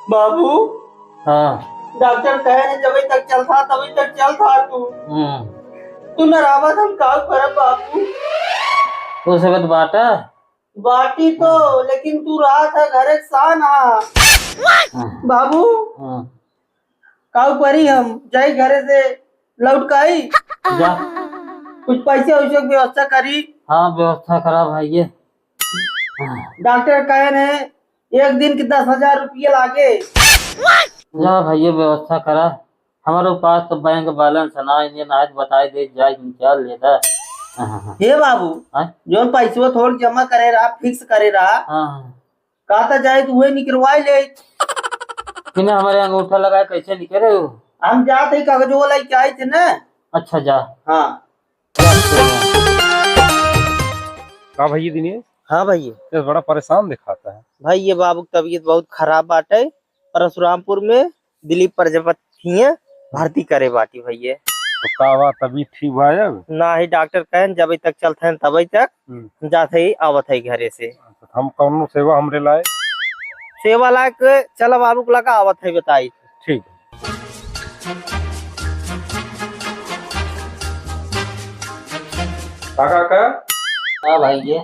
बाबू हाँ। डॉक्टर कहे ने जब तक चल था तभी तक चल था तू नरावत हम का करब बाबू। तो सबत बाटा। बाटी तो लेकिन तू रहा था घर सान बाबू काउ परी हम जाई घरे से लौट के आई जा। कुछ पैसे वैसे की व्यवस्था करी। हाँ व्यवस्था करा भाई ये। डॉक्टर कहे ने एक दिन के 10,000 रुपये लागे। जा भाई ये व्यवस्था करा। हमारे पास तो बैंक बैलेंस है ना इंडियन आज बताई दे जाए चल लेता। हे बाबू जो पैसे थोड़ा जमा करे रहा फिक्स करे रहा कहता जाए तो वही निकलवाई ले। किने हमारे अंगूठा लगाए कैसे निकले हो? हम जाते ही कागज वाला के आए थे ना। अच्छा जा। हाँ का भाई दिनेश? हाँ भाई ये बड़ा परेशान दिखाता है भाई। ये बाबू की तबीयत बहुत खराब बाटे। परशुरामपुर में दिलीप प्रजापति है भर्ती करे बाटी भैया। तो का हुआ तबीयत ठीक हुआ जब? ना ही डॉक्टर कहे जब तक चलते हैं तब तक जाते ही आवत है घरे से। तो हम कौन सेवा हमरे लाए? सेवा लायक चल बाबू को लगा आवत है बताई। ठीक काका हाँ भाई ये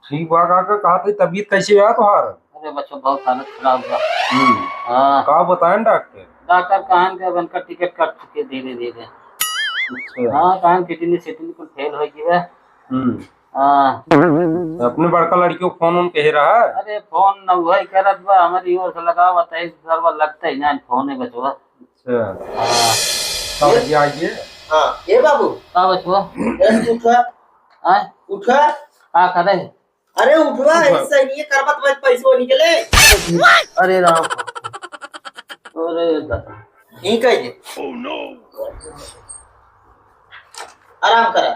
ठीक हुआ काका। कहा था तबीयत कैसे हुआ तुम्हारा? अरे बच्चों बहुत हालत खराब हुआ। हाँ का बताएं डॉक्टर? डॉक्टर कहां के बनकर टिकट कट चुके धीरे धीरे। अच्छा। हाँ कहां किडनी सिटी को फेल हो गई है। हाँ अपने बड़का लड़की को फोन उन कह रहा है? अरे फोन न हुआ ही करत बा हमारी ओर से लगा हुआ था सर्वर लगता ही ना फोन है बचवा। अच्छा हाँ तब आइए। हाँ ये बाबू का बचवा उठा हाँ उठा। का करे? अरे उठवा ऐसा नहीं करबत बच पैसे निकले। अरे राम अरे दादा ठीक है जी। आराम करा।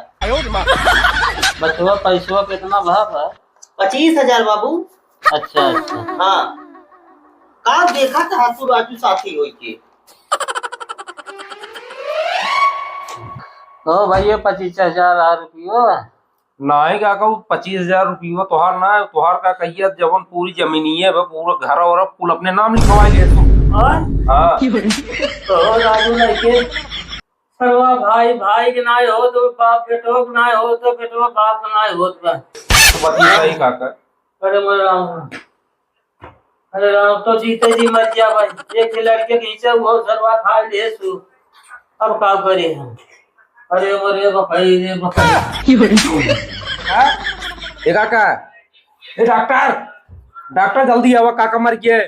बचवा पैसवा कितना भाव है? 25,000 बाबू। अच्छा अच्छा हाँ का देखा था तू राजू साथी होई के। तो भाई ये 25,000 रुपये नहीं काका 25,000 रुपये तोहार ना तोहार का कहिए जवन पूरी जमीनी है पूरा घर और कुल अपने नाम लिखवाई ले तू। हाँ तो राजू लड़के सर्वा भाई भाई के नाय हो तो बाप बेटो के नाय हो तो बेटो बाप के नाय होत बा। तो बता सही काका। अरे मेरे राम अरे राम तो जीते जी मर जा भाई। एक लड़के के हिस्सा वो सर्वा खा ले सु अब का करे हम। अरे मरे भाई रे भाई। ए काका ए डॉक्टर डॉक्टर जल्दी आवा काका मर गए।